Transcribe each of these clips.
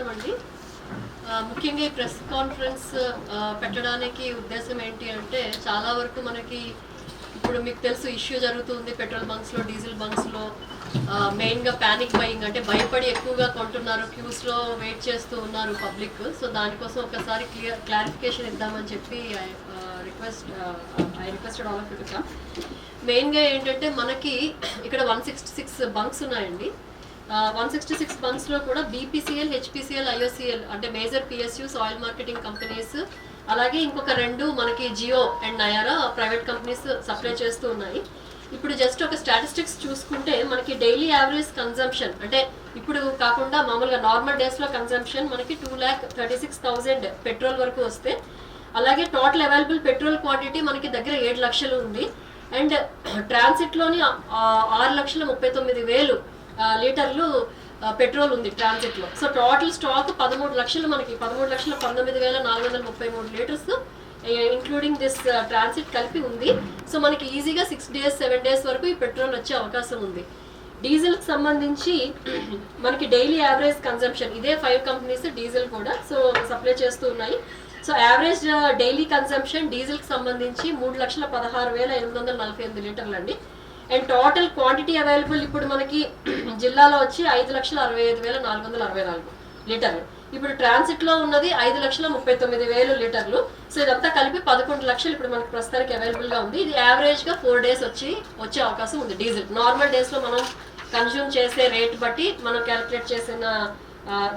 నమస్కారం అండి. ముఖ్యంగా ఈ ప్రెస్ కాన్ఫరెన్స్ పెట్టడానికి ఉద్దేశం ఏంటి అంటే చాలా వరకు మనకి ఇప్పుడు మీకు తెలుసు ఇష్యూ జరుగుతుంది పెట్రోల్ బంక్స్లో, డీజిల్ బంక్స్లో. మెయిన్గా ప్యానిక్ బయింగ్ అంటే భయపడి ఎక్కువగా కొంటున్నారు, క్యూస్లో వెయిట్ చేస్తూ ఉన్నారు పబ్లిక్. సో దానికోసం ఒకసారి క్లారిఫికేషన్ ఇద్దామని చెప్పి I requested all of you to come. మెయిన్గా ఏంటంటే మనకి ఇక్కడ 166 బంక్స్ ఉన్నాయండి. 166 బంక్స్లో కూడా బీపీసీఎల్, హెచ్పీసీఎల్, ఐఓసీఎల్ అంటే major PSUs, oil marketing companies, అలాగే ఇంకొక 2 మనకి Jio and Nayara private companies supply చేస్తూ ఉన్నాయి. ఇప్పుడు జస్ట్ ఒక స్టాటిస్టిక్స్ చూసుకుంటే మనకి డైలీ యావరేజ్ కన్జంప్షన్ అంటే ఇప్పుడు కాకుండా మామూలుగా నార్మల్ డేస్లో కన్జంప్షన్ మనకి 2,36,000 పెట్రోల్ వరకు వస్తే, అలాగే టోటల్ అవైలబుల్ పెట్రోల్ క్వాంటిటీ మనకి దగ్గర 7 లక్షలు ఉంది. అండ్ ట్రాన్సిట్లోని 6,39,000 లీటర్లు పెట్రోల్ ఉంది ట్రాన్సిట్లో. సో టోటల్ స్టాక్ 13 లక్షలు, మనకి 13,19,433 లీటర్స్ ఇంక్లూడింగ్ దిస్ ట్రాన్సిట్ కలిపి ఉంది. సో మనకి ఈజీగా 6 days 7 days వరకు ఈ పెట్రోల్ వచ్చే అవకాశం ఉంది. డీజిల్కి సంబంధించి మనకి డైలీ యావరేజ్ కన్జంప్షన్ ఇదే 5 కంపెనీస్ డీజిల్ కూడా సో సప్లై చేస్తూ ఉన్నాయి. సో యావరేజ్ డైలీ కన్జంప్షన్ డీజిల్కి సంబంధించి 3,16,848 లీటర్లు అండి. అండ్ టోటల్ క్వాంటిటీ అవైలబుల్ ఇప్పుడు మనకి జిల్లాలో వచ్చి 5,65,464 లీటర్లు. ఇప్పుడు ట్రాన్సిట్లో ఉన్నది 5,39,000 లీటర్లు. సో ఇదంతా కలిపి 11 లక్షలు ఇప్పుడు మనకి ప్రస్తుతానికి అవైలబుల్గా ఉంది. ఇది యావరేజ్గా 4 days వచ్చే అవకాశం ఉంది డీజిల్. నార్మల్ డేస్లో మనం కన్జ్యూమ్ చేసే రేట్ బట్టి మనం క్యాలిక్యులేట్ చేసిన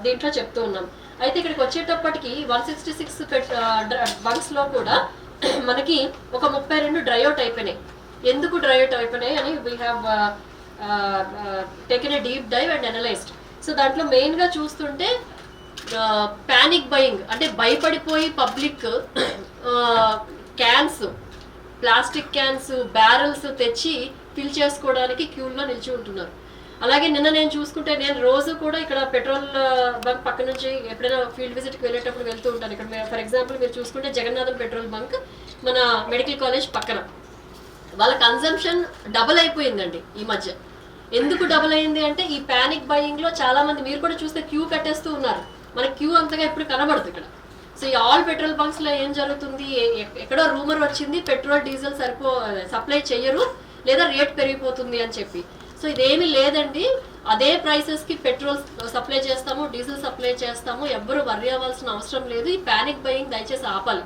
దీంట్లో చెప్తూ ఉన్నాం. అయితే ఇక్కడికి వచ్చేటప్పటికి 166 బంక్స్లో కూడా మనకి ఒక 32 డ్రైఅవుట్ అయిపోయినాయి. ఎందుకు డ్రైఅవుట్ అయిపోయినాయి అని we have taken a deep dive and analysed. So దాంట్లో మెయిన్గా చూస్తుంటే ప్యానిక్ బయింగ్ అంటే భయపడిపోయి public cans, plastic cans, barrels తెచ్చి ఫిల్ చేసుకోవడానికి క్యూల్లో నిలిచి ఉంటున్నారు. అలాగే నిన్న నేను చూసుకుంటే నేను రోజు కూడా ఇక్కడ పెట్రోల్ బంక్ పక్క నుంచి ఎప్పుడైనా ఫీల్డ్ విజిట్కి వెళ్ళేటప్పుడు వెళ్తూ ఉంటాను. ఇక్కడ ఫర్ ఎగ్జాంపుల్ మీరు చూసుకుంటే జగన్నాథం పెట్రోల్ బంక్ మన మెడికల్ కాలేజ్ పక్కన. వాళ్ళ కన్జంప్షన్ డబుల్ అయిపోయిందండి ఈ మధ్య. ఎందుకు డబుల్ అయింది అంటే ఈ ప్యానిక్ బయింగ్లో చాలా మంది మీరు కూడా చూస్తే క్యూ కట్టేస్తూ ఉన్నారు. మనకి క్యూ అంతగా ఎప్పుడు కనబడదు ఇక్కడ. సో ఈ ఆల్ పెట్రోల్ బంక్స్లో ఏం జరుగుతుంది, ఎక్కడో రూమర్ వచ్చింది పెట్రోల్ డీజిల్ సప్లై చెయ్యరు లేదా రేట్ పెరిగిపోతుంది అని చెప్పి. సో ఇదేమీ లేదండి, అదే ప్రైసెస్కి పెట్రోల్ సప్లై చేస్తాము, డీజిల్ సప్లై చేస్తాము, ఎవ్వరు వర్రీ అవ్వాల్సిన అవసరం లేదు. ఈ ప్యానిక్ బయింగ్ దయచేసి ఆపాలి.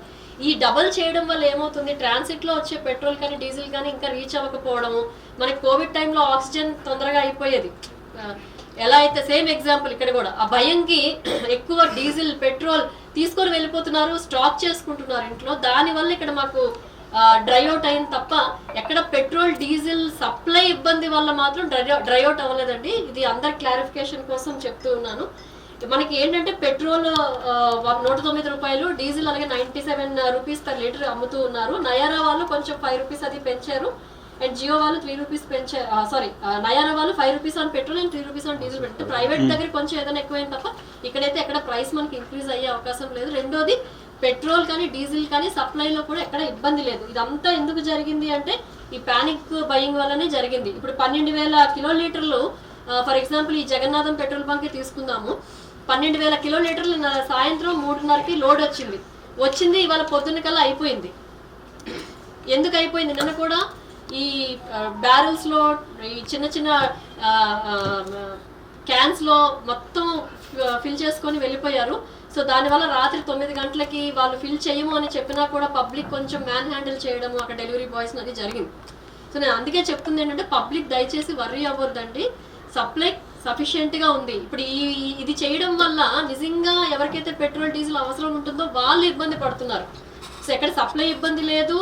ఈ డబల్ చేయడం వల్ల ఏమవుతుంది, ట్రాన్సిట్లో వచ్చే పెట్రోల్ కానీ డీజిల్ కానీ ఇంకా రీచ్ అవ్వకపోవడము. మనకి కోవిడ్ టైంలో ఆక్సిజన్ తొందరగా అయిపోయేది. ఎలా అయితే సేమ్ ఎగ్జాంపుల్ ఇక్కడ కూడా ఆ భయంకి ఎక్కువ డీజిల్ పెట్రోల్ తీసుకొని వెళ్ళిపోతున్నారు, స్టాక్ చేసుకుంటున్నారు ఇంట్లో. దానివల్ల ఇక్కడ మాకు డ్రైఅవుట్ అయింది తప్ప ఎక్కడ పెట్రోల్ డీజిల్ సప్లై ఇబ్బంది వల్ల మాత్రం డ్రైఅవుట్ అవ్వలేదండి. ఇది అందరి క్లారిఫికేషన్ కోసం చెప్తూ ఉన్నాను. మనకి ఏంటంటే పెట్రోల్ 109 రూపాయలు, డీజిల్ అలాగే 97 రూపీస్ పర్ లీటర్ అమ్ముతూ ఉన్నారు. నయారా వాళ్ళు కొంచెం 5 రూపీస్ అది పెంచారు. అండ్ జియో వాళ్ళు 3 రూపీస్ పెంచారు. నయారా వాళ్ళు 5 rupees on petrol and 3 rupees on diesel పెట్టారు. ప్రైవేట్ దగ్గర కొంచెం ఏదైనా ఎక్కువైంది తప్ప ఇక్కడైతే ఎక్కడ ప్రైస్ మనకి ఇంక్రీజ్ అయ్యే అవకాశం లేదు. రెండోది పెట్రోల్ కానీ డీజిల్ కానీ సప్లైలో కూడా ఎక్కడ ఇబ్బంది లేదు. ఇదంతా ఎందుకు జరిగింది అంటే ఈ ప్యానిక్ బయింగ్ వల్లనే జరిగింది. ఇప్పుడు 12,000 కిలోలీటర్లు ఫర్ ఎగ్జాంపుల్ ఈ జగన్నాథం పెట్రోల్ బంక్ తీసుకుందాము. 12,000 కిలోలీటర్లు సాయంత్రం 3:30కి లోడ్ వచ్చింది ఇవాళ పొద్దున్న కల్లా అయిపోయింది. ఎందుకు అయిపోయింది, నిన్న కూడా ఈ బ్యారెల్స్లో ఈ చిన్న చిన్న క్యాన్స్లో మొత్తం ఫిల్ చేసుకొని వెళ్ళిపోయారు. సో దానివల్ల రాత్రి 9 గంటలకి వాళ్ళు ఫిల్ చేయము అని చెప్పినా కూడా పబ్లిక్ కొంచెం మ్యాన్ హ్యాండిల్ చేయడము అక్కడ డెలివరీ బాయ్స్ అది జరిగింది. సో నేను అందుకే చెప్తుంది ఏంటంటే పబ్లిక్ దయచేసి వర్రీ అవ్వద్దండి, సప్లై సఫిషియెంట్గా ఉంది. ఇప్పుడు ఇది చేయడం వల్ల నిజంగా ఎవరికైతే పెట్రోల్ డీజిల్ అవసరం ఉంటుందో వాళ్ళు ఇబ్బంది పడుతున్నారు. సో ఎక్కడ సప్లై ఇబ్బంది లేదు,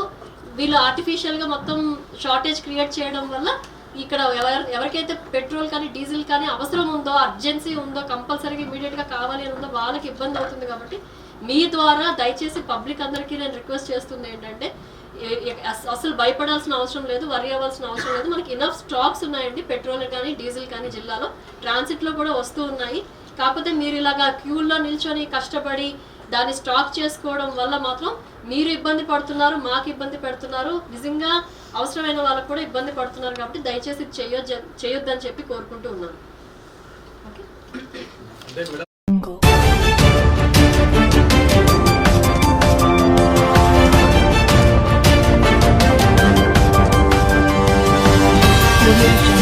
వీళ్ళు ఆర్టిఫిషియల్గా మొత్తం షార్టేజ్ క్రియేట్ చేయడం వల్ల ఇక్కడ ఎవరికైతే పెట్రోల్ కానీ డీజిల్ కానీ అవసరం ఉందో, అర్జెన్సీ ఉందో, కంపల్సరీగా ఇమీడియట్గా కావాలి అని ఉందో వాళ్ళకి ఇబ్బంది అవుతుంది. కాబట్టి మీ ద్వారా దయచేసి పబ్లిక్ అందరికీ నేను రిక్వెస్ట్ చేస్తుంది ఏంటంటే అసలు భయపడాల్సిన అవసరం లేదు, వర్రీ అవ్వాల్సిన అవసరం లేదు. మనకి ఇనఫ్ స్టాక్స్ ఉన్నాయండి పెట్రోల్ కానీ డీజిల్ కానీ జిల్లాలో, ట్రాన్సిట్లో కూడా వస్తూ ఉన్నాయి. కాకపోతే మీరు ఇలాగా క్యూల్లో నిల్చొని కష్టపడి దాన్ని స్టాక్ చేసుకోవడం వల్ల మాత్రం మీరు ఇబ్బంది పడుతున్నారు, మాకు ఇబ్బంది పెడుతున్నారు, నిజంగా అవసరమైన వాళ్ళకు కూడా ఇబ్బంది పడుతున్నారు. కాబట్టి దయచేసి చేయొద్దని చెప్పి కోరుకుంటూ ఉన్నాను. ఓకే. audio jungle.